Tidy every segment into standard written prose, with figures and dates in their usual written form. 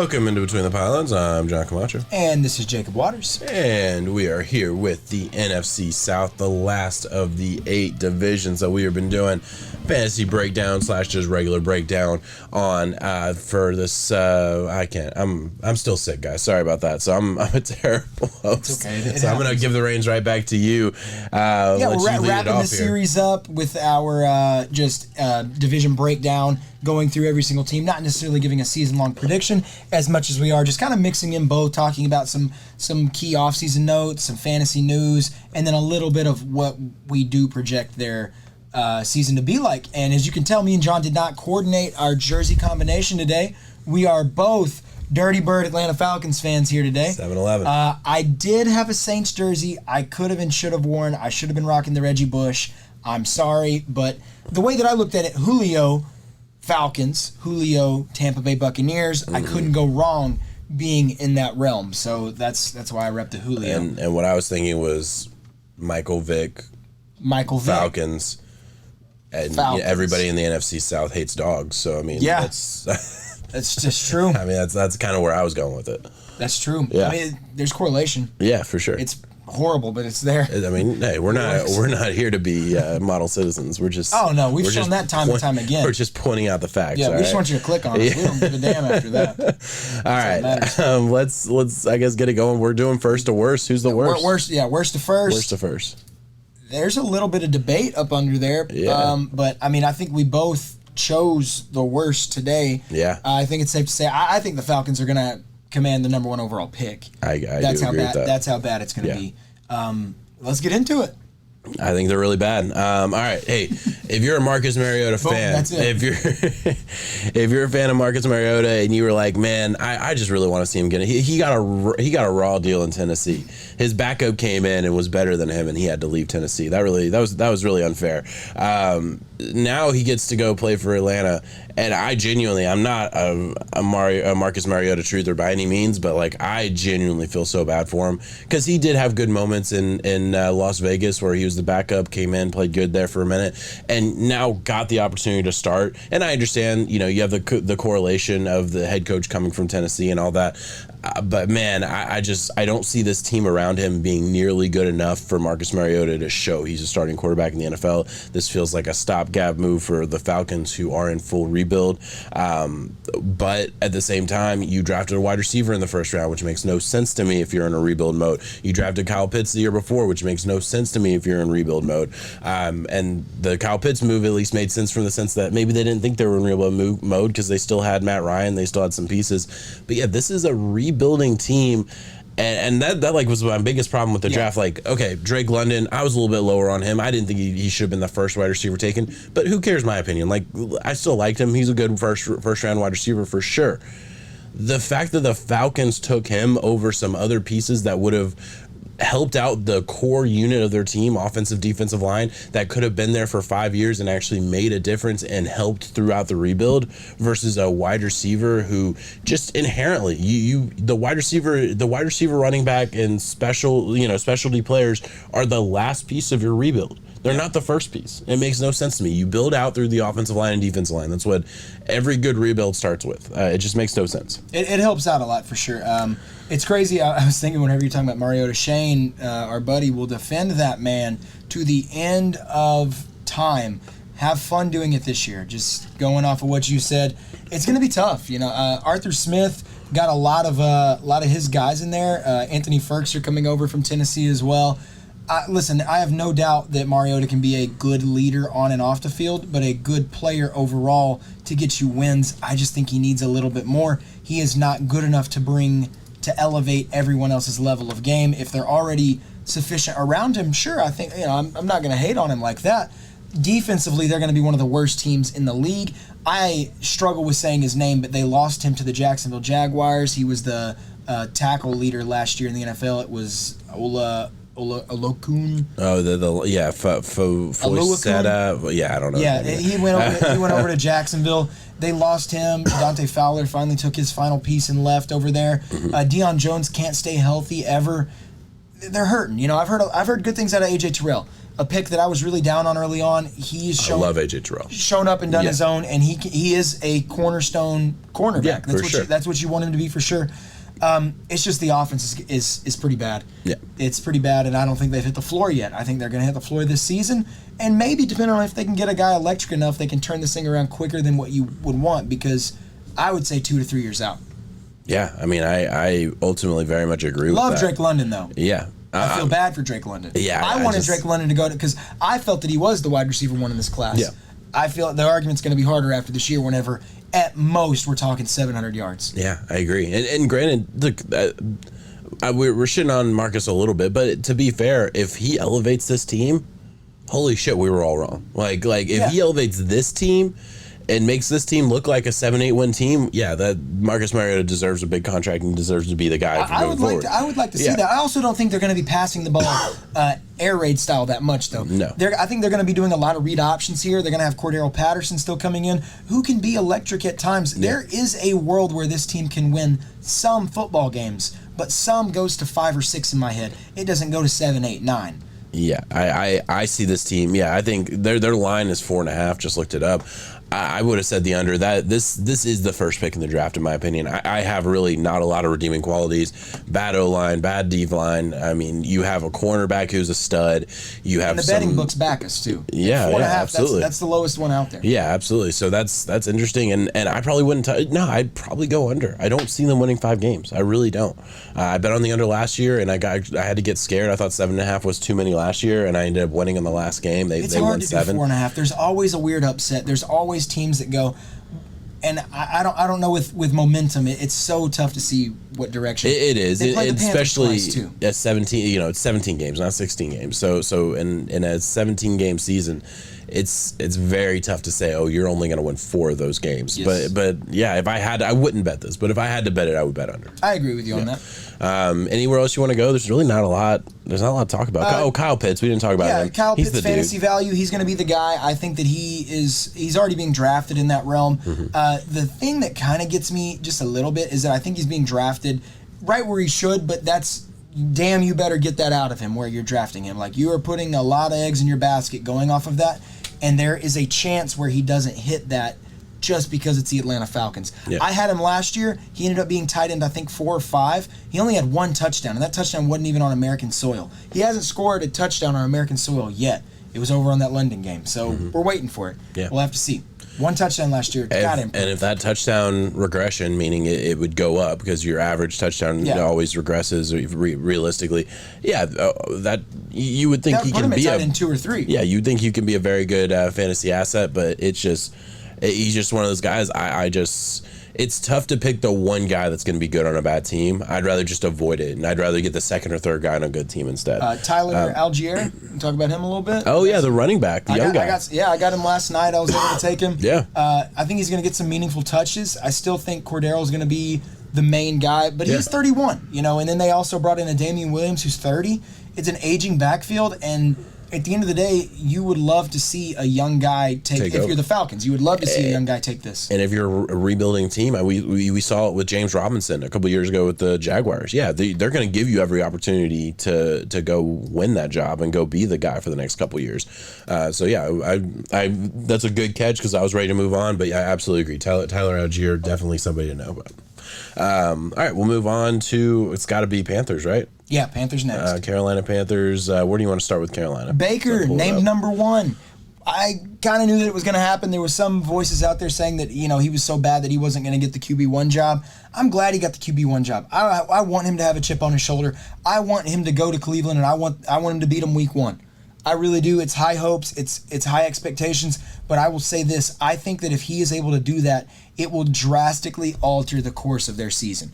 Welcome into Between the Pylons. I'm John Camacho. And this is Jacob Waters. And we are here with the NFC South, the last of the 8 divisions that we have been doing fantasy breakdown / just regular breakdown on for this. I'm still sick, guys. Sorry about that. So I'm a terrible host. It's okay. So I'm going to give the reins right back to you. We're wrapping the series up with our division breakdown, going through every single team, not necessarily giving a season-long prediction as much as we are just kind of mixing in both, talking about some key off-season notes, some fantasy news, and then a little bit of what we do project their season to be like. And as you can tell, me and John did not coordinate our jersey combination today. We are both Dirty Bird Atlanta Falcons fans here today. 7-11. I did have a Saints jersey I could have and should have worn. I should have been rocking the Reggie Bush. I'm sorry, but the way that I looked at it, Julio Falcons, Julio Tampa Bay Buccaneers, I couldn't go wrong being in that realm. So that's why I repped the Julio. And what I was thinking was Michael Vick, Falcons, and everybody in the NFC South hates dogs. So I mean, that's just true. I mean, that's kind of where I was going with it. That's true. Yeah. I mean, there's correlation. Yeah, for sure. It's horrible, but it's there. I mean, hey, we're not here to be model citizens. We're just we've shown that time and time again. We're just pointing out the facts. Yeah, we just want you to click on it. We don't give a damn after that. All right, let's I guess get it going. We're doing first to worst. Who's the worst? Worst to first. Worst to first. There's a little bit of debate up under there. Yeah. But I mean, I think we both chose the worst today. Yeah. I think it's safe to say I think the Falcons are going to command the number 1 overall pick. That's how bad. That's how bad it's going to be. Let's get into it. I think they're really bad. All right, hey, if you're a Marcus Mariota fan, that's it. if you're a fan of Marcus Mariota and you were like, man, I just really want to see him get it. He got a raw deal in Tennessee. His backup came in and was better than him, and he had to leave Tennessee. That was really unfair. Now he gets to go play for Atlanta, and I'm not a Marcus Mariota truther by any means, but like I genuinely feel so bad for him because he did have good moments in Las Vegas where he was the backup, came in, played good there for a minute, and now got the opportunity to start. And I understand, you have the correlation of the head coach coming from Tennessee and all that. But man, I don't see this team around him being nearly good enough for Marcus Mariota to show he's a starting quarterback in the NFL. This feels like a stopgap move for the Falcons, who are in full rebuild. But at the same time, you drafted a wide receiver in the first round, which makes no sense to me if you're in a rebuild mode. You drafted Kyle Pitts the year before, which makes no sense to me if you're in rebuild mode. And the Kyle Pitts move at least made sense from the sense that maybe they didn't think they were in rebuild mode because they still had Matt Ryan, they still had some pieces. But yeah, this is a rebuilding team. And that like was my biggest problem with the draft. Like, okay, Drake London, I was a little bit lower on him. I didn't think he should have been the first wide receiver taken, but who cares? My opinion. Like, I still liked him. He's a good first round wide receiver for sure. The fact that the Falcons took him over some other pieces that would have helped out the core unit of their team, offensive, defensive line, that could have been there for 5 years and actually made a difference and helped throughout the rebuild, versus a wide receiver who just inherently, the wide receiver, running back, and specialty players are the last piece of your rebuild. They're not the first piece. It makes no sense to me. You build out through the offensive line and defensive line. That's what every good rebuild starts with. It just makes no sense. It helps out a lot for sure. It's crazy. I was thinking whenever you're talking about Mariota, Shane, our buddy, will defend that man to the end of time. Have fun doing it this year. Just going off of what you said, it's going to be tough. Arthur Smith got a lot of his guys in there. Anthony Ferkser coming over from Tennessee as well. Listen, I have no doubt that Mariota can be a good leader on and off the field, but a good player overall to get you wins. I just think he needs a little bit more. He is not good enough to elevate everyone else's level of game. If they're already sufficient around him, sure, I think, I'm not going to hate on him like that. Defensively, they're going to be one of the worst teams in the league. I struggle with saying his name, but they lost him to the Jacksonville Jaguars. He was the tackle leader last year in the NFL. It was Olokun. Oh, Foysetta. Yeah, I don't know. Yeah, he went over to Jacksonville. They lost him. Dante Fowler finally took his final piece and left over there. Deion Jones can't stay healthy ever. They're hurting. I've heard good things out of AJ Terrell. a pick that I was really down on early on. He's I love AJ Terrell. Shown up and done his own, and he is a cornerstone cornerback. Yeah, That's what you want him to be for sure. It's just the offense is pretty bad. Yeah. It's pretty bad, and I don't think they've hit the floor yet. I think they're going to hit the floor this season, and maybe depending on if they can get a guy electric enough, they can turn this thing around quicker than what you would want, because I would say 2 to 3 years out. Yeah, I mean, I ultimately very much agree with that. Love Drake London, though. Yeah. I feel bad for Drake London. Yeah, I wanted Drake London to go to, because I felt that he was the wide receiver one in this class. Yeah. I feel the argument's going to be harder after this year whenever, at most, we're talking 700 yards. Yeah, I agree. And granted, look, we're shitting on Marcus a little bit, but to be fair, if he elevates this team, holy shit, we were all wrong. Like if he elevates this team and makes this team look like a 7-8 win team, that Marcus Mariota deserves a big contract and deserves to be the guy going forward. I would like to see that. I also don't think they're going to be passing the ball air raid style that much, though. No. I think they're going to be doing a lot of read options here. They're going to have Cordero Patterson still coming in, who can be electric at times. Yeah. There is a world where this team can win some football games, but some goes to 5 or 6 in my head. It doesn't go to 7, 8, 9. Yeah, I see this team. Yeah, I think their line is 4.5. Just looked it up. I would have said the under. That this is the first pick in the draft, in my opinion. I have really not a lot of redeeming qualities. Bad O-line, bad D-line. I mean, you have a cornerback who's a stud. You have and the betting books back us too. Yeah, 4.5, absolutely. That's the lowest one out there. Yeah, absolutely. So that's interesting. And I probably wouldn't. I'd probably go under. I don't see them winning 5 games. I really don't. I bet on the under last year, and I had to get scared. I thought 7.5 was too many last year, and I ended up winning in the last game. They won 7. It's hard to do 4.5. There's always a weird upset. There's always teams that go, and I don't know with momentum. It's so tough to see what direction. It is, especially too. At 17. It's 17 games, not 16 games. So in a 17 game season, it's very tough to say, oh, you're only going to win 4 of those games. Yes. But yeah, if I had, I wouldn't bet this. But if I had to bet it, I would bet under. I agree with you on that. Anywhere else you want to go? There's really not a lot. There's not a lot to talk about. Kyle Pitts. We didn't talk about him. Yeah, Kyle Pitts, fantasy value. He's going to be the guy. I think that he's already being drafted in that realm. Mm-hmm. The thing that kind of gets me just a little bit is that I think he's being drafted right where he should, but that's, damn, you better get that out of him where you're drafting him. Like, you are putting a lot of eggs in your basket going off of that, and there is a chance where he doesn't hit that just because it's the Atlanta Falcons. Yeah. I had him last year. He ended up being tight end, I think, 4 or 5. He only had 1 touchdown, and that touchdown wasn't even on American soil. He hasn't scored a touchdown on American soil yet. It was over on that London game, so we're waiting for it. Yeah. We'll have to see. 1 touchdown last year. And if that touchdown regression, meaning it would go up because your average touchdown always regresses realistically. Yeah, that you would think he can be in 2 or 3. Yeah, you'd think you can be a very good fantasy asset, but it's just he's just one of those guys. It's tough to pick the one guy that's going to be good on a bad team. I'd rather just avoid it, and I'd rather get the second or third guy on a good team instead. Tyler Algiere, talk about him a little bit. Oh, yeah, the running back, the young guy. I got him last night. I was able to take him. Yeah. I think he's going to get some meaningful touches. I still think Cordero's going to be the main guy, but he's 31, and then they also brought in a Damien Williams who's 30. It's an aging backfield, and at the end of the day, you would love to see a young guy take if you're the Falcons, you would love to see a young guy take this. And if you're a rebuilding team, we saw it with James Robinson a couple of years ago with the Jaguars. Yeah, they're going to give you every opportunity to go win that job and go be the guy for the next couple of years. So yeah, I that's a good catch because I was ready to move on. But yeah, I absolutely agree. Tyler Algiere, definitely somebody to know about. All right, we'll move on to, it's got to be Panthers, right? Yeah, Panthers next. Carolina Panthers. Where do you want to start with Carolina? Baker, named number 1. I kind of knew that it was going to happen. There were some voices out there saying that, he was so bad that he wasn't going to get the QB1 job. I'm glad he got the QB1 job. I want him to have a chip on his shoulder. I want him to go to Cleveland, and I want him to beat him week 1. I really do. It's high hopes. It's high expectations. But I will say this. I think that if he is able to do that, it will drastically alter the course of their season.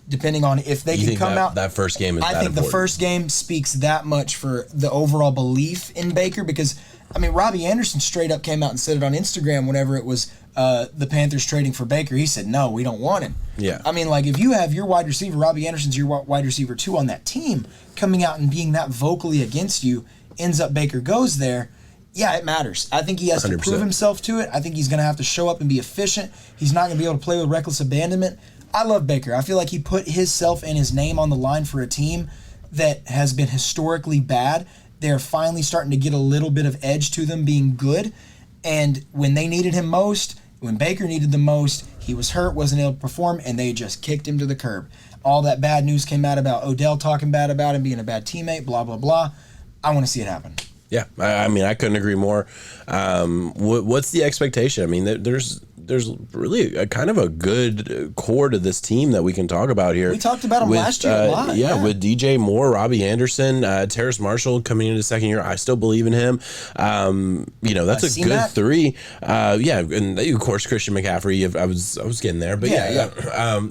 Depending on if they can come out. That first game is that important. I think the first game speaks that much for the overall belief in Baker because, Robbie Anderson straight up came out and said it on Instagram whenever it was the Panthers trading for Baker. He said, no, we don't want him. Yeah. If you have your wide receiver, Robbie Anderson's your wide receiver 2 on that team, coming out and being that vocally against you, ends up Baker goes there, yeah, it matters. I think he has 100%. To prove himself to it. I think he's going to have to show up and be efficient. He's not going to be able to play with reckless abandonment. I love Baker. I feel like he put himself and his name on the line for a team that has been historically bad. They're finally starting to get a little bit of edge to them being good. And when they needed him most, when Baker needed the most, he was hurt, wasn't able to perform, and they just kicked him to the curb. All that bad news came out about Odell talking bad about him, being a bad teammate, blah, blah, blah. I want to see it happen. Yeah, I mean, I couldn't agree more. What's the expectation? I mean, there's really a kind of a good core to this team that we can talk about here. We talked about them last year a lot. Yeah, with DJ Moore, Robbie Anderson, Terrace Marshall coming into second year. I still believe in him. That's a good three. And of course Christian McCaffrey. I was getting there, but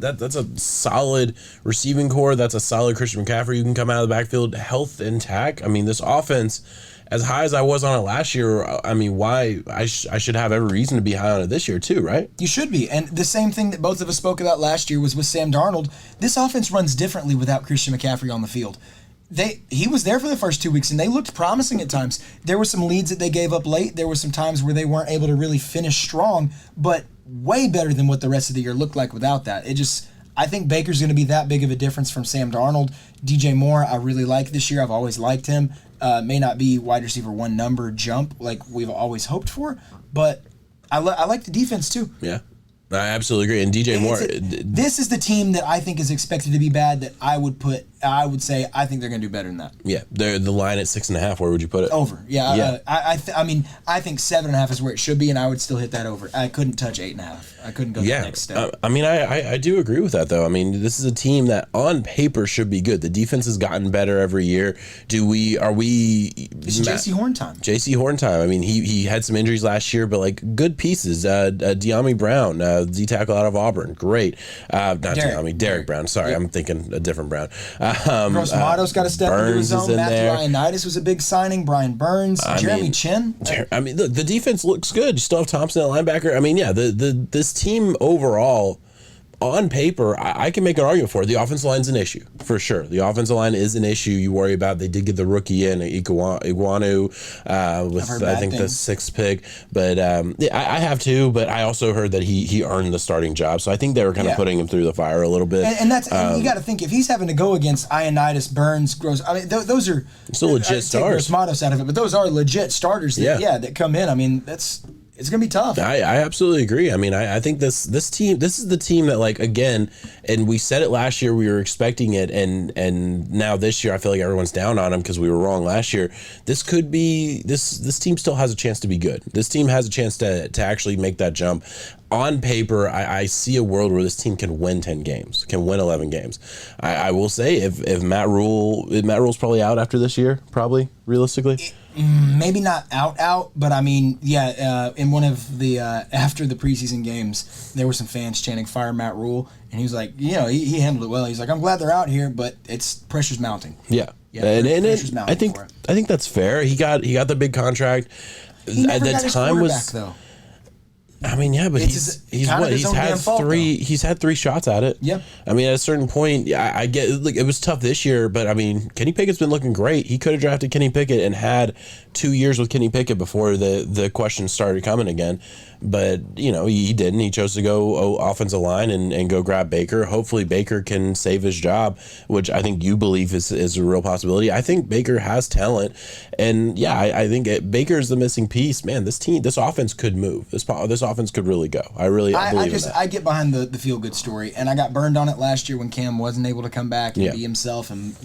that's a solid receiving core. That's a solid Christian McCaffrey. You can come out of the backfield health intact. I mean, this offense, as high as I was on it last year, I mean, why I should have every reason to be high on it this year too, right? You should be. And the same thing that both of us spoke about last year was with Sam Darnold. This offense runs differently without Christian McCaffrey on the field. He was there for the first 2 weeks, and they looked promising at times. There were some leads that they gave up late. There were some times where they weren't able to really finish strong, but way better than what the rest of the year looked like without that. I think Baker's going to be that big of a difference from Sam Darnold. DJ Moore, I really like this year. I've always liked him. May not be wide receiver one number jump like we've always hoped for, but I like the defense too. Yeah, I absolutely agree. And DJ Moore, this is the team that I think is expected to be bad. That I would say I think they're going to do better than that. Yeah, they're the line at 6.5. Where would you put it? Over. Yeah. I think 7.5 is where it should be, and I would still hit that over. I couldn't touch 8.5. I couldn't go to the next step. I do agree with that though. I mean, this is a team that on paper should be good. The defense has gotten better every year. It's J.C. Horn time. J.C. Horn time. I mean, he had some injuries last year, but like good pieces. De'Ami Brown, D tackle out of Auburn, great. Derek Brown. Sorry, I'm thinking a different Brown. Gross Mato's got to step into his own. Matthew Ioannidis was a big signing. Brian Burns, Jeremy Chin. Look, the defense looks good. You still have Thompson at linebacker. I mean, yeah, this team overall, on paper, I can make an argument for it. The offensive line's an issue, for sure. The offensive line is an issue you worry about. They did get the rookie in, Iguanu, with, I think, the 6th pick. But I have too, but I also heard that he earned the starting job. So I think they were kind of putting him through the fire a little bit. And that's you got to think, if he's having to go against Ioannidis, Burns, Gross, I mean, those are still legit stars. Gross Matos out of it, but those are legit starters that come in. I mean, it's going to be tough. I absolutely agree. I mean, I think this team, this is the team that, like, again, and we said it last year, we were expecting it, and now this year I feel like everyone's down on them because we were wrong last year. This could be, this team still has a chance to be good. This team has a chance to actually make that jump. On paper, I see a world where this team can win 10 games, can win 11 games. I will say, if Matt Rule's probably out after this year, probably, realistically. Maybe not out, but I mean, in one of the after the preseason games, there were some fans chanting "Fire Matt Rule," and he was like, he handled it well. He's like, I'm glad they're out here, but pressure's mounting. Yeah, pressure's mounting. I think that's fair. He got the big contract. He never got his quarterback, though. I mean, yeah, but he's had 3 shots at it. Yep. I mean, at a certain point, I get, like, it was tough this year, but I mean, Kenny Pickett's been looking great. He could have drafted Kenny Pickett and had 2 years with Kenny Pickett before the questions started coming again. But, he didn't. He chose to go offensive line and go grab Baker. Hopefully Baker can save his job, which I think you believe is a real possibility. I think Baker has talent. And, I think Baker's the missing piece. Man, this offense could move. This offense could really go. I believe in that. I get behind the feel-good story. And I got burned on it last year when Cam wasn't able to come back and be himself and,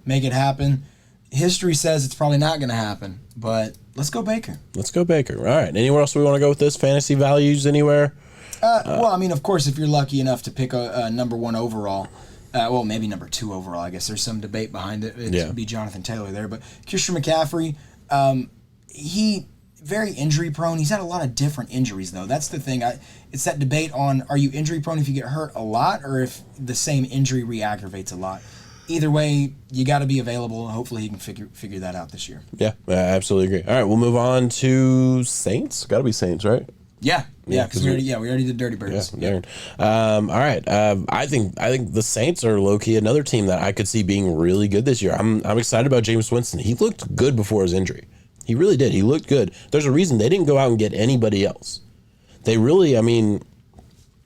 make it happen. History says it's probably not going to happen, but let's go Baker. Let's go Baker. All right. Anywhere else we want to go with this? Fantasy values anywhere? Well, I mean, of course, if you're lucky enough to pick a number 1 overall, maybe number 2 overall. I guess there's some debate behind it. It would be Jonathan Taylor there. But Christian McCaffrey, he very injury prone. He's had a lot of different injuries, though. That's the thing. It's that debate on, are you injury prone if you get hurt a lot or if the same injury re-aggravates a lot? Either way, you got to be available. Hopefully he can figure that out this year. Yeah, I absolutely agree. All right, we'll move on to Saints. Got to be Saints, right? Yeah, because we already did Dirty Birds. Yeah. All right. I think the Saints are low-key another team that I could see being really good this year. I'm excited about Jameis Winston. He looked good before his injury. He really did. He looked good. There's a reason they didn't go out and get anybody else. They really, I mean,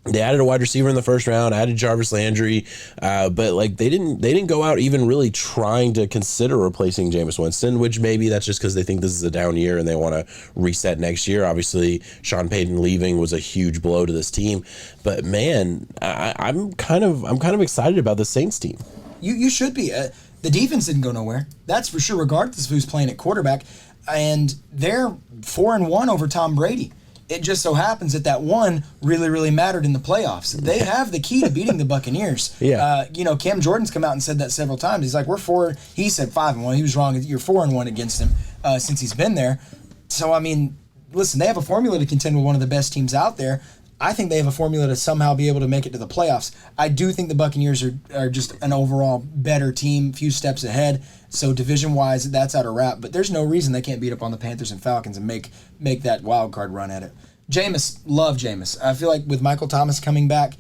They added a wide receiver in the first round, added Jarvis Landry, but like they didn't go out even really trying to consider replacing Jameis Winston, which maybe that's just because they think this is a down year and they want to reset next year. Obviously, Sean Payton leaving was a huge blow to this team, but man, I'm kind of excited about the Saints team. You should be. The defense didn't go nowhere. That's for sure, regardless of who's playing at quarterback, and they're 4-1 over Tom Brady. It just so happens that one really, really mattered in the playoffs. They have the key to beating the Buccaneers. Yeah. Cam Jordan's come out and said that several times. He's like, he said 5-1. He was wrong. You're 4-1 against him since he's been there. So, I mean, listen, they have a formula to contend with one of the best teams out there. I think they have a formula to somehow be able to make it to the playoffs. I do think the Buccaneers are just an overall better team, few steps ahead. So division-wise, that's out of wrap. But there's no reason they can't beat up on the Panthers and Falcons and make that wild card run at it. Love Jameis. I feel like with Michael Thomas coming back,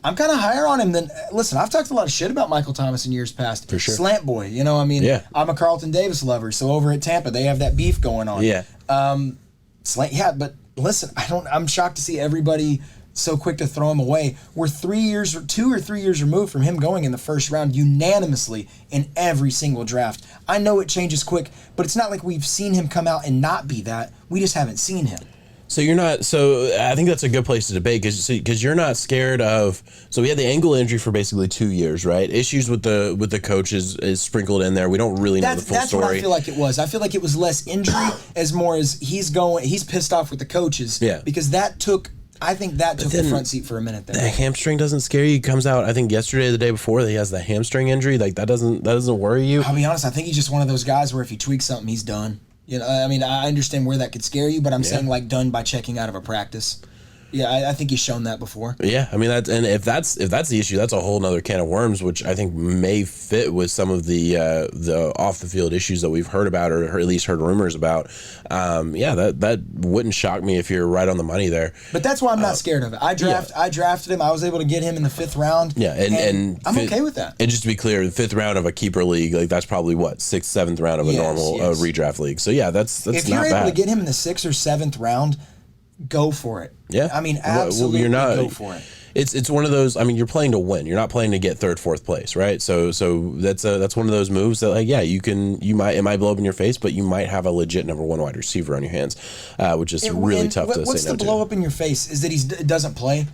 I'm kind of higher on him than... Listen, I've talked a lot of shit about Michael Thomas in years past. For sure. Slant boy, Yeah. I'm a Carlton Davis lover, so over at Tampa, they have that beef going on. Yeah. But listen, I'm shocked to see everybody so quick to throw him away. We're 2 or 3 years removed from him going in the first round unanimously in every single draft. I know it changes quick, but it's not like we've seen him come out and not be that. We just haven't seen him. So you're not. So I think that's a good place to debate because you're not scared of. So we had the ankle injury for basically 2 years, right? Issues with the coaches is sprinkled in there. We don't really know the full story. That's what I feel like it was. I feel like it was less injury as more as he's pissed off with the coaches. Yeah. Because that took the front seat for a minute there. The hamstring doesn't scare you. He comes out, I think yesterday or the day before, that he has the hamstring injury. Like that doesn't worry you. I'll be honest. I think he's just one of those guys where if he tweaks something, he's done. I mean, I understand where that could scare you, but I'm saying like done by checking out of a practice. Yeah, I think he's shown that before. Yeah, I mean if that's the issue, that's a whole nother can of worms, which I think may fit with some of the off the field issues that we've heard about or at least heard rumors about. That wouldn't shock me if you're right on the money there. But that's why I'm not scared of it. I drafted him. I was able to get him in the 5th round. Yeah, and I'm okay with that. And just to be clear, the 5th round of a keeper league, like that's probably what 6th, 7th round of a normal redraft league. So yeah, that's if not you're bad. able to get him in the 6th or 7th round, go for it. Yeah, I mean, absolutely go for it. It's one of those. I mean, you're playing to win. You're not playing to get 3rd, 4th place, right? So that's one of those moves that like it might blow up in your face, but you might have a legit number 1 wide receiver on your hands, which is really tough to say no to. What's the blow up in your face? Is that he doesn't play?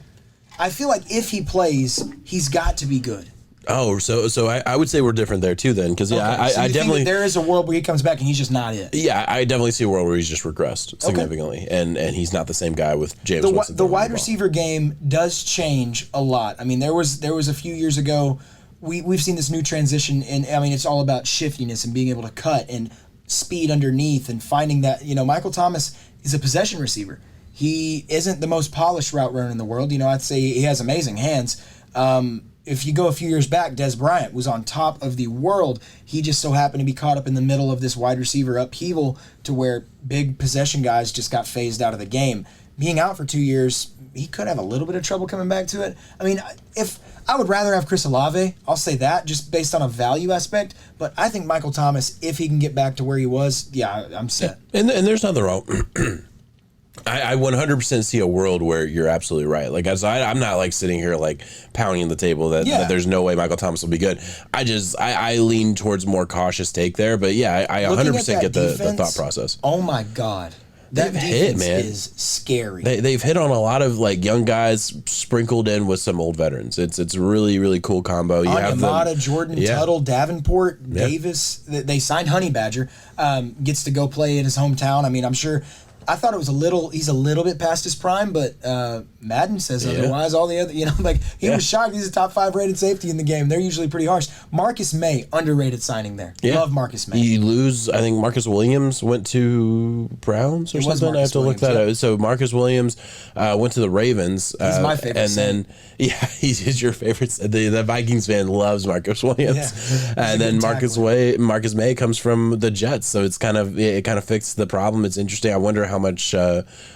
I feel like if he plays, he's got to be good. Oh, so I would say we're different there too then, because I definitely there is a world where he comes back and he's just not it. Yeah, I definitely see a world where he's just regressed significantly, and he's not the same guy with James Winston. The wide receiver game does change a lot. I mean, there was a few years ago, we've seen this new transition, and I mean it's all about shiftiness and being able to cut and speed underneath and finding that Michael Thomas is a possession receiver. He isn't the most polished route runner in the world. I'd say he has amazing hands. If you go a few years back, Des Bryant was on top of the world. He just so happened to be caught up in the middle of this wide receiver upheaval to where big possession guys just got phased out of the game. Being out for 2 years, he could have a little bit of trouble coming back to it. I mean, if I would rather have Chris Olave, I'll say that, just based on a value aspect. But I think Michael Thomas, if he can get back to where he was, I'm set. And there's nothing wrong. I 100% see a world where you're absolutely right. Like, I'm not like sitting here like pounding the table that there's no way Michael Thomas will be good. I lean towards more cautious take there, but yeah, I 100% get the thought process. Oh my God. That defense is scary. They've hit on a lot of like young guys sprinkled in with some old veterans. It's a really, really cool combo. You have Yamada, Jordan, Tuttle, Davenport, Davis. They signed Honey Badger. Gets to go play in his hometown. I mean, I'm sure. I thought it was he's a little bit past his prime, but Madden says otherwise. All the other, he was shocked. He's a top 5 rated safety in the game. They're usually pretty harsh. Marcus May, underrated signing there. Yeah. Love Marcus May. You lose, I think Marcus Williams went to Browns or something. I have to look that up. So Marcus Williams went to the Ravens. He's my favorite. And then, he's your favorite. The Vikings fan loves Marcus Williams. Yeah. And then Marcus May comes from the Jets. So it kind of fixed the problem. It's interesting. I wonder how how much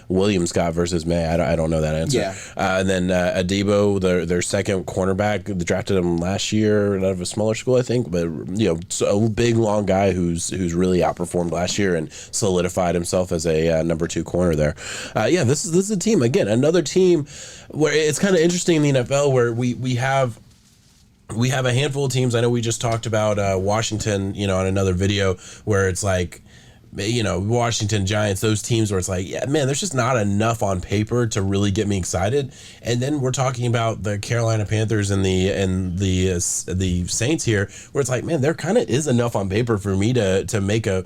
Williams got versus May. I don't know that answer. Yeah. And then Adebo, their second cornerback, they drafted him last year out of a smaller school, I think. But so a big, long guy who's really outperformed last year and solidified himself as a number 2 corner there. This is a team, again, another team where it's kind of interesting in the NFL where we have a handful of teams. I know we just talked about Washington, on another video where it's like, Washington Giants, those teams where it's like, yeah, man, there's just not enough on paper to really get me excited. And then we're talking about the Carolina Panthers and the Saints here, where it's like, man, there kind of is enough on paper for me to make a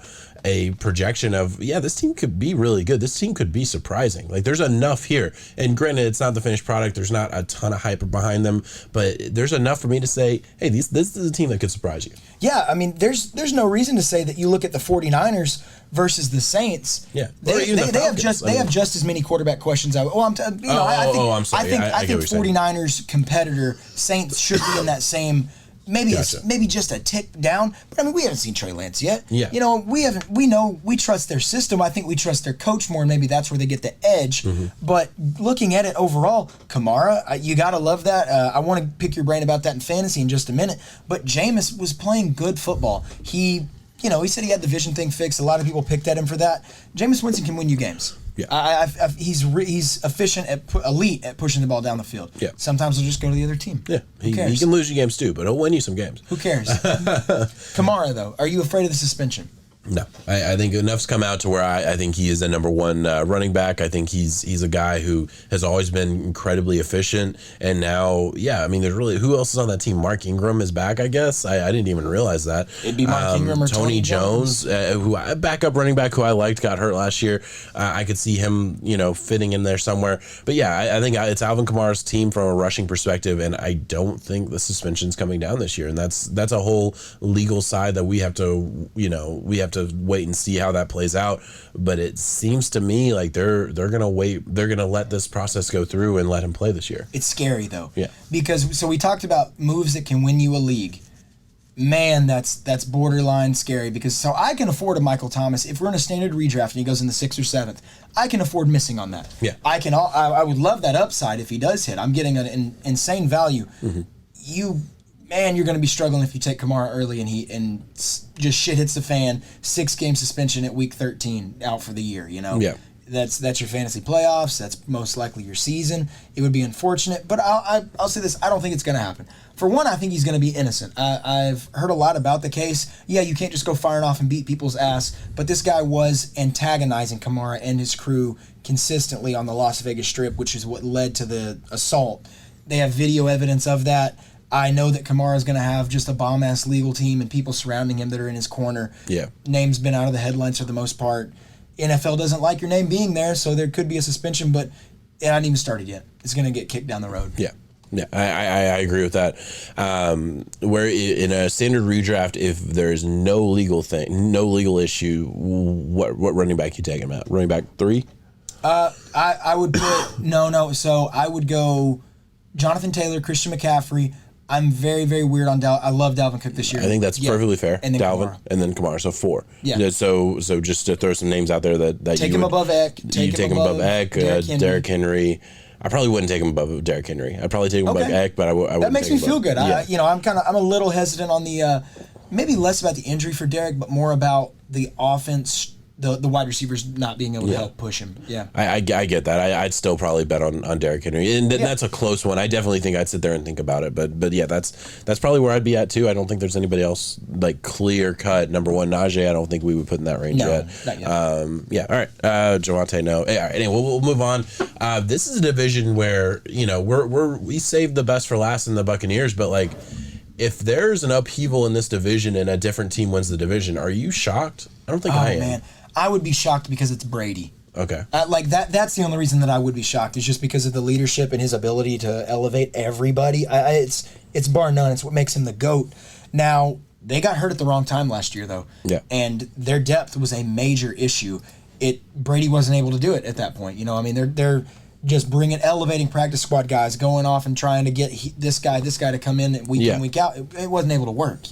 projection of, this team could be really good. This team could be surprising. Like, there's enough here. And granted, it's not the finished product. There's not a ton of hype behind them, but there's enough for me to say, hey, this is a team that could surprise you. Yeah, I mean, there's no reason to say that you look at the 49ers versus the Saints. Yeah, they have just as many quarterback questions. I think 49ers competitor Saints should be in that same. Maybe just a tick down, but I mean, we haven't seen Trey Lance yet. Yeah. We trust their system. I think we trust their coach more, and maybe that's where they get the edge. Mm-hmm. But looking at it overall, Kamara, you got to love that. I want to pick your brain about that in fantasy in just a minute, but Jameis was playing good football. He said he had the vision thing fixed. A lot of people picked at him for that. Jameis Winston can win you games. Yeah, he's efficient elite at pushing the ball down the field. Yeah, sometimes he'll just go to the other team. Yeah, he can lose you games too, but he'll win you some games. Who cares? Kamara, though, are you afraid of the suspension? No, I think enough's come out to where I think he is a number 1 running back. I think he's a guy who has always been incredibly efficient, and now, I mean, there's really, who else is on that team? Mark Ingram is back, I guess. I didn't even realize that. It'd be Mark Ingram or Tony Jones, who backup running back who I liked, got hurt last year. I could see him, fitting in there somewhere. But I think it's Alvin Kamara's team from a rushing perspective, and I don't think the suspension's coming down this year, and that's a whole legal side that we have to wait and see how that plays out. But it seems to me like they're gonna wait. They're gonna let this process go through and let him play this year. It's scary though. Yeah. Because we talked about moves that can win you a league. Man, that's borderline scary because I can afford a Michael Thomas if we're in a standard redraft and he goes in the 6th or 7th. I can afford missing on that. Yeah. I would love that upside if he does hit. I'm getting an insane value. Mm-hmm. You're going to be struggling if you take Kamara early and just shit hits the fan. 6-game suspension at week 13, out for the year. Yeah. That's your fantasy playoffs. That's most likely your season. It would be unfortunate, but I'll say this: I don't think it's going to happen. For one, I think he's going to be innocent. I've heard a lot about the case. Yeah, you can't just go firing off and beat people's ass, but this guy was antagonizing Kamara and his crew consistently on the Las Vegas Strip, which is what led to the assault. They have video evidence of that. I know that Kamara is going to have just a bomb-ass legal team and people surrounding him that are in his corner. Yeah. Name's been out of the headlines for the most part. NFL doesn't like your name being there, so there could be a suspension, but it hasn't even started yet. It's going to get kicked down the road. Yeah. Yeah, I agree with that. Where in a standard redraft, if there's no legal issue, what running back you taking him at? Running back 3? I would put no. So I would go Jonathan Taylor, Christian McCaffrey. I'm very, very weird on I love Dalvin Cook this year. I think that's perfectly fair. And then Dalvin, Kamara. and then Kamara, so 4. Yeah. So just to throw some names out there that take you him would, above Eck. You take him above Eck, Derrick Henry. I probably wouldn't take him above Derrick Henry. I'd probably take him above Eck, but I wouldn't. That makes me feel good. Yeah. I'm a little hesitant on the maybe less about the injury for Derrick, but more about the offense. The wide receivers not being able to help push him. Yeah, I get that. I'd still probably bet on Derrick Henry, and that's a close one. I definitely think I'd sit there and think about it. But yeah, that's probably where I'd be at too. I don't think there's anybody else like clear cut number 1. Najee, I don't think we would put in that range yet. Not yet. All right. Javonte, no. All right, anyway, we'll move on. This is a division where we saved the best for last in the Buccaneers, but like, if there's an upheaval in this division and a different team wins the division, are you shocked? I don't think I am. Man. I would be shocked because it's Brady. Okay. Like that's the only reason that I would be shocked is just because of the leadership and his ability to elevate everybody. It's bar none. It's what makes him the GOAT. Now, they got hurt at the wrong time last year, though. Yeah. And their depth was a major issue. Brady wasn't able to do it at that point. They're just elevating practice squad guys, going off and trying to get this guy to come in week in, week out. It wasn't able to work,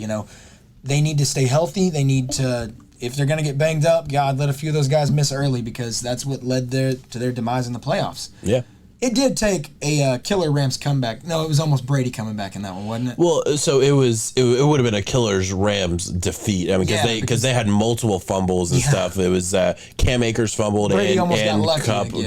They need to stay healthy. They need to if they're going to get banged up, God, let a few of those guys miss early because that's what led to their demise in the playoffs. Yeah. It did take a killer Rams comeback. No, it was almost Brady coming back in that one, wasn't it? Well, so it would have been a killer's Rams defeat. I mean, because they had multiple fumbles and stuff. It was Cam Akers fumbled Brady and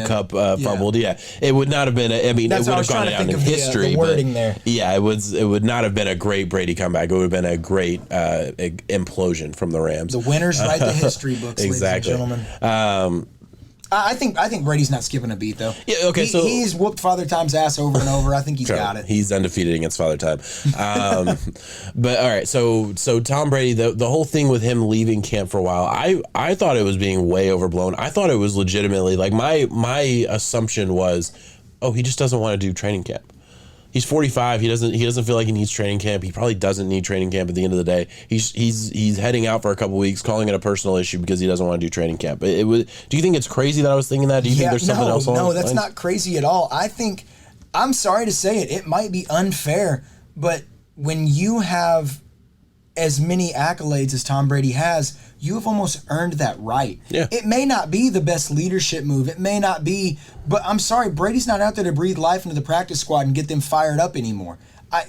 Cup fumbled. Yeah, it would not have been. It would have gone down in history. The wording there. Yeah, it would not have been a great Brady comeback. It would have been a great implosion from the Rams. The winners write the history books, exactly. ladies and gentlemen. I think Brady's not skipping a beat though. Yeah, okay. So he's whooped Father Time's ass over and over. I think he's got it. He's undefeated against Father Time. But all right, so Tom Brady, the whole thing with him leaving camp for a while, I thought it was being way overblown. I thought it was legitimately like my assumption was, oh, he just doesn't want to do training camp. He's 45. He doesn't feel like he needs training camp. He probably doesn't need training camp at the end of the day. He's heading out for a couple weeks, calling it a personal issue because he doesn't want to do training camp. Do you think it's crazy that I was thinking that? Do you think there's something else on? No, that's not crazy at all. I think, I'm sorry to say it might be unfair, but when you have as many accolades as Tom Brady has, you have almost earned that right. Yeah. It may not be the best leadership move. It may not be, but I'm sorry, Brady's not out there to breathe life into the practice squad and get them fired up anymore.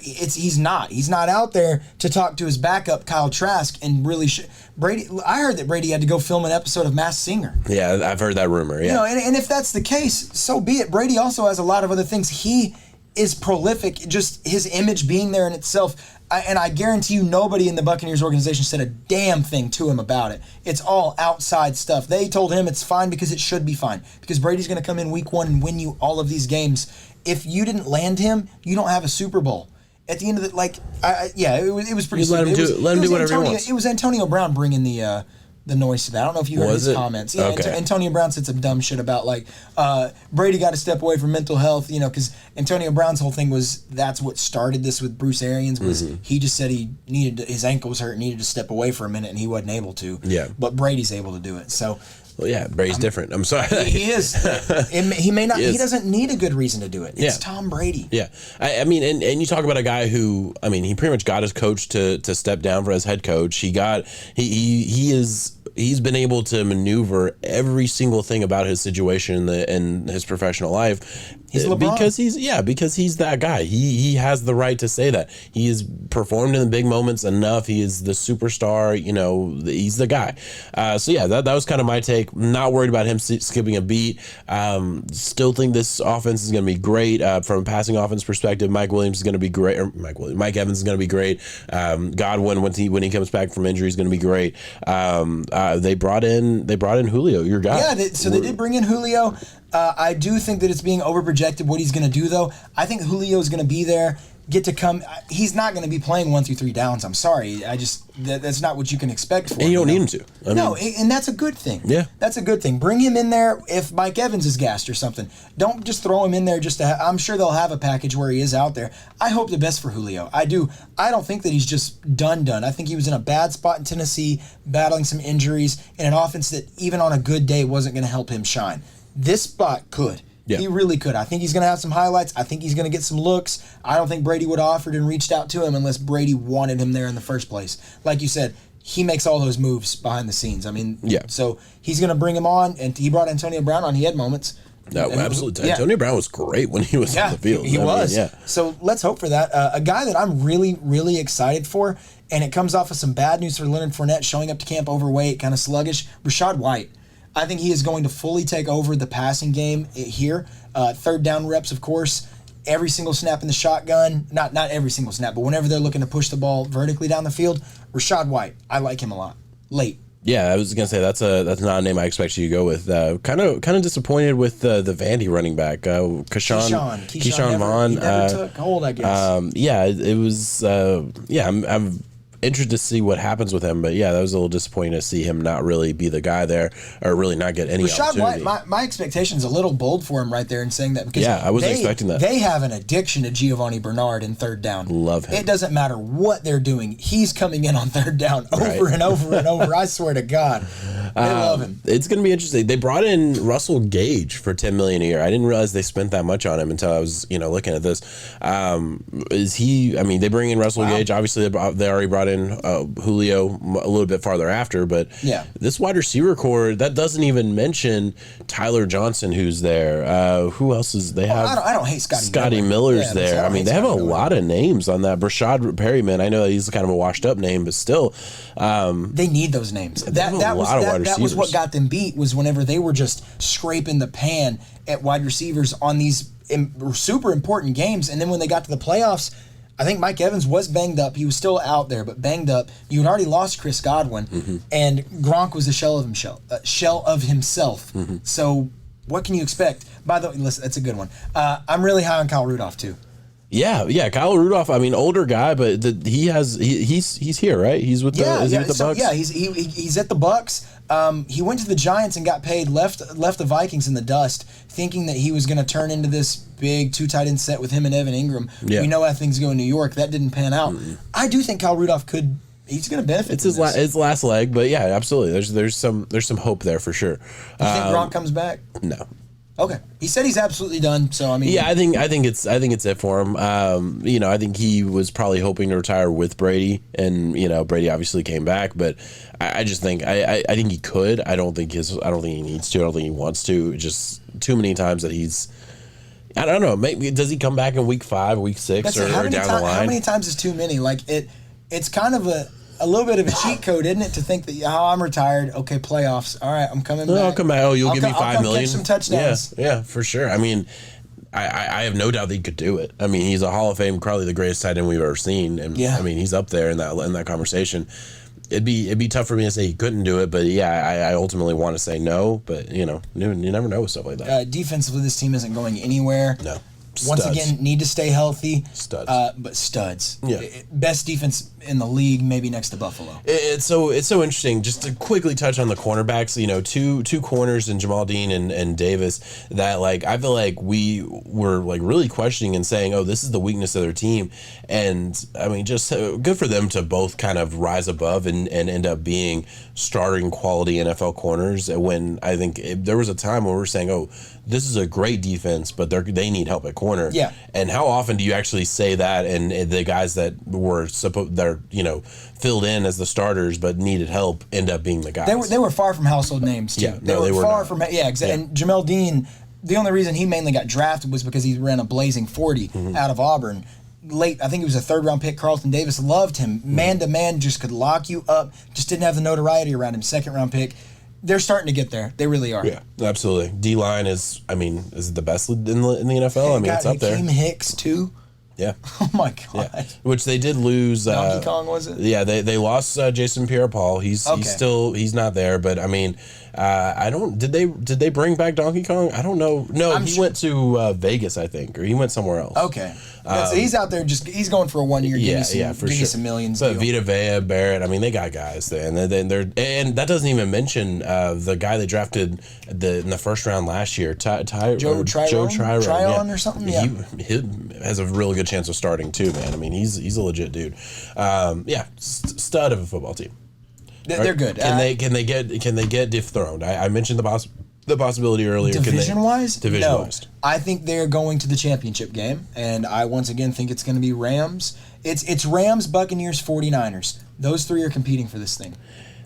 He's not. He's not out there to talk to his backup, Kyle Trask, and really Brady. I heard that Brady had to go film an episode of Masked Singer. Yeah, I've heard that rumor. Yeah. And if that's the case, so be it. Brady also has a lot of other things. He is prolific. Just his image being there in itself. And I guarantee you nobody in the Buccaneers organization said a damn thing to him about it. It's all outside stuff. They told him it's fine because it should be fine. Because Brady's going to come in week 1 and win you all of these games. If you didn't land him, you don't have a Super Bowl. At the end of it was pretty stupid. Let him do whatever he wants. It was Antonio Brown bringing the noise to that. I don't know if you heard his comments. Yeah, okay. Antonio Brown said some dumb shit about Brady got to step away from mental health, because Antonio Brown's whole thing was that's what started this with Bruce Arians was he just said he needed his ankle was hurt and needed to step away for a minute and he wasn't able to. Yeah. But Brady's able to do it. So well, yeah, Brady's different. I'm sorry. He is. He may not. He doesn't need a good reason to do it. It's Tom Brady. Yeah, I mean, and you talk about a guy who, I mean, he pretty much got his coach to step down for his head coach. He's been able to maneuver every single thing about his situation in his professional life. He's LeBron. Because he's that guy. He has the right to say that. He has performed in the big moments enough. He is the superstar. He's the guy. That was kind of my take. Not worried about him skipping a beat. Still think this offense is going to be great from a passing offense perspective. Mike Williams is going to be great. Mike Evans is going to be great. Godwin when he comes back from injury is going to be great. They brought in Julio, your guy. Yeah, they did bring in Julio. I do think that it's being overprojected what he's going to do, though. I think Julio is going to be there, get to come. He's not going to be playing 1 through 3 downs. I'm sorry. That's not what you can expect from him. And you don't need him to. And that's a good thing. Yeah. That's a good thing. Bring him in there if Mike Evans is gassed or something. Don't just throw him in there just to I'm sure they'll have a package where he is out there. I hope the best for Julio. I do. I don't think that he's just done. I think he was in a bad spot in Tennessee, battling some injuries, in an offense that even on a good day wasn't going to help him shine. This spot could. Yeah. He really could. I think he's going to have some highlights. I think he's going to get some looks. I don't think Brady would have offered and reached out to him unless Brady wanted him there in the first place. Like you said, he makes all those moves behind the scenes. I mean, so he's going to bring him on, and he brought Antonio Brown on. He had moments. No, absolutely. Yeah. Antonio Brown was great when he was on the field. He was. So let's hope for that. A guy that I'm really, really excited for, and it comes off of some bad news for Leonard Fournette showing up to camp overweight, kind of sluggish, Rashad White. I think he is going to fully take over the passing game here. Third down reps, of course. Every single snap in the shotgun. Not every single snap, but whenever they're looking to push the ball vertically down the field, Rashad White. I like him a lot. Late. Yeah, I was gonna say that's not a name I expect you to go with. Kind of disappointed with the Vandy running back, Kashan Vaughn. He never took hold, I guess. It was. I'm interested to see what happens with him, but that was a little disappointing to see him not really be the guy there, or really not get any opportunity. White, my expectation is a little bold for him right there in saying that, because I wasn't expecting that. They have an addiction to Giovanni Bernard in third down. Love him. It doesn't matter what they're doing. He's coming in on third down over and over and over. I swear to God. love him. It's going to be interesting. They brought in Russell Gage for $10 million a year. I didn't realize they spent that much on him until I was, looking at this. Is he? I mean, they bring in Russell Gage. Obviously, they already brought in Julio a little bit farther after. But this wide receiver core that doesn't even mention Tyler Johnson, who's there. Who else is they have? I don't hate Scotty Miller's there. I mean, they have a lot of names on that. Brashad Perryman. I know he's kind of a washed up name, but still, they need those names. That was what got them beat, was whenever they were just scraping the pan at wide receivers on these super important games, and then when they got to the playoffs, I think Mike Evans was banged up. He was still out there, but banged up. You had already lost Chris Godwin, and Gronk was a shell of himself. So what can you expect? By the way, listen, that's a good one. I'm really high on Kyle Rudolph too. Yeah, Kyle Rudolph. I mean, older guy, but he's here, right? He's with the is he with the Bucs? Yeah, he's at the Bucs. He went to the Giants and got paid. Left the Vikings in the dust, thinking that he was going to turn into this big 2 tight end set with him and Evan Ingram. Yeah. We know how things go in New York. That didn't pan out. I do think Kyle Rudolph could. He's going to benefit. It's his last leg, but yeah, absolutely. There's some hope there for sure. You think Gronk comes back? No. Okay, he said he's absolutely done. So I mean, yeah, I think it's it for him. I think he was probably hoping to retire with Brady, and Brady obviously came back, but I just think I think he could. I don't think he needs to. I don't think he wants to. Just too many times that he's. I don't know. Maybe does he come back in week 5, week 6, or down the line? How many times is too many? Like it's kind of a little bit of a cheat code, isn't it, to think that I'm retired. Okay, playoffs. All right, I'm coming back. I'll come back. Oh, you'll give me $5 million. Catch some touchdowns. Yeah, for sure. I mean, I have no doubt that he could do it. I mean, he's a Hall of Fame, probably the greatest tight end we've ever seen. And I mean, he's up there in that conversation. It'd be tough for me to say he couldn't do it, but I ultimately want to say no. But you never know with stuff like that. Defensively, this team isn't going anywhere. No. Once again, need to stay healthy. Studs. But studs. Yeah. Best defense in the league, maybe next to Buffalo. It's so interesting. Just to quickly touch on the cornerbacks, two corners in Jamal Dean and Davis that I feel like we were really questioning and saying, oh, this is the weakness of their team. And I mean, just good for them to both kind of rise above and end up being starting quality NFL corners. When I think there was a time when we were saying, oh, this is a great defense, but they need help at corner. Yeah. And how often do you actually say that? And the guys that were filled in as the starters but needed help end up being the guys. They were far from household names too. Yeah, they were far not. From exactly. Yeah. And Jamel Dean, the only reason he mainly got drafted was because he ran a blazing 40 out of Auburn. Late, I think he was a 3rd-round pick. Carlton Davis loved him. Man to man, just could lock you up. Just didn't have the notoriety around him. 2nd-round pick. They're starting to get there. They really are. Yeah, absolutely. D-line is it the best in the NFL? I mean, it's up there. Hakeem Hicks, too. Yeah. Oh, my God. Yeah. Which they did lose. Donkey Kong, was it? Yeah, they lost Jason Pierre-Paul. He's not there, but I mean, did they bring back Donkey Kong? I don't know. No, he went to Vegas, I think, or he went somewhere else. Okay. So he's out there he's going for a 1 year. Give me some millions. But Vita Vea, Barrett, I mean, they got guys there, and that doesn't even mention the guy they drafted in the 1st round last year, Joe Tryon or something. Yeah, he has a really good chance of starting too, man. I mean, he's a legit dude. Stud of a football team. They're good. Can they get dethroned? I mentioned the possibility earlier. Division-wise? Division-wise. No. I think they're going to the championship game, and I once again think it's going to be Rams. It's Rams, Buccaneers, 49ers. Those 3 are competing for this thing.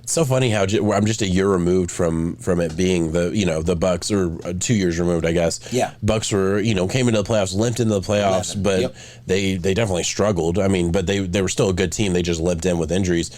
It's so funny how I'm just a year removed from it being the Bucks, or 2 years removed, I guess. Yeah. Bucks were came into the playoffs, limped into the playoffs, but they definitely struggled. I mean, but they were still a good team. They just limped in with injuries.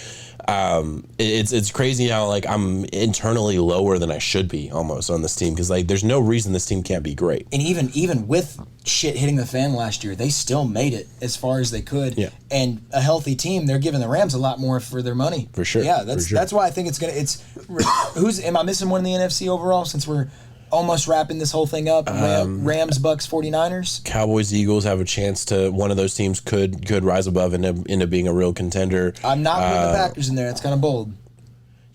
It's crazy how I'm internally lower than I should be almost on this team, because there's no reason this team can't be great. And even with shit hitting the fan last year, they still made it as far as they could. Yeah. And a healthy team, they're giving the Rams a lot more for their money. For sure. Yeah, that's why I think am I missing one in the NFC overall, since we're almost wrapping this whole thing up? Rams, Bucks, 49ers. Cowboys, Eagles have a chance to. One of those teams could rise above and end up being a real contender. I'm not putting the Packers in there. It's kind of bold.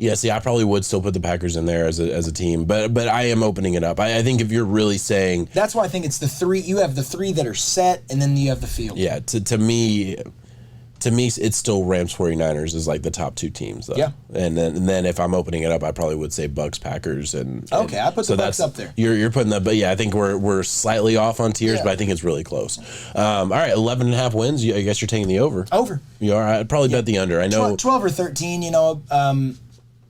Yeah, see, I probably would still put the Packers in there as a team, but I am opening it up. I think if you're really saying, that's why I think it's the 3. You have the 3 that are set, and then you have the field. Yeah, to me, to me, it's still Rams 49ers is like the top two teams, though. Yeah. And then if I'm opening it up, I probably would say Bucks, Packers, and okay, I put the Bucks up there. You're putting that, but yeah, I think we're slightly off on tiers, Yeah. but I think it's really close. All right, 11.5 wins. I guess you're taking the over. Over. You are. I'd probably bet the under. I know 12 or 13. You know,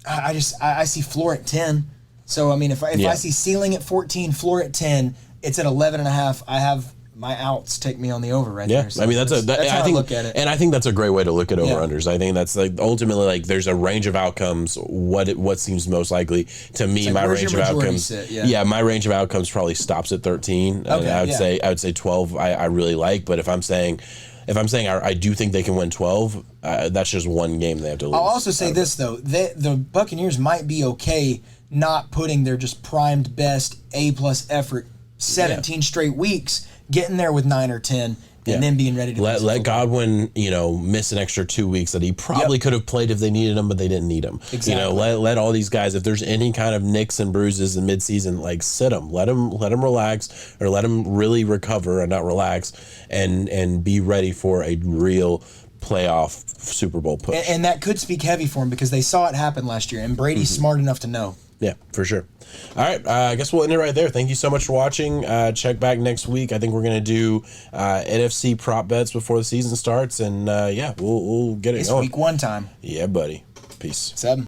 I see floor at 10. So I mean, if I see ceiling at 14, floor at 10, it's at 11.5. I have my outs take me on the over right there. So I mean that's how I look at it. And I think that's a great way to look at over-unders. I think that's like ultimately like there's a range of outcomes. What seems most likely to me? Like, my where's range your of majority outcomes. sit? Yeah. My range of outcomes probably stops at 13. Okay, and I would say 12. I really like, but if I'm saying I do think they can win 12, that's just one game they have to lose. I'll also say this though: the Buccaneers might be okay not putting their just primed best A+ effort 17 straight weeks, getting there with 9 or 10, and then being ready to let Godwin, miss an extra 2 weeks that he probably could have played if they needed him, but they didn't need him. Exactly. Let all these guys, if there's any kind of nicks and bruises in midseason, like sit them, let them relax, or let them really recover and not relax, and be ready for a real playoff Super Bowl push. And that could speak heavy for him because they saw it happen last year, and Brady's smart enough to know. Yeah, for sure. All right, I guess we'll end it right there. Thank you so much for watching. Check back next week. I think we're going to do NFC prop bets before the season starts, and we'll get it It's going. week 1 time. Yeah, buddy. Peace. 7.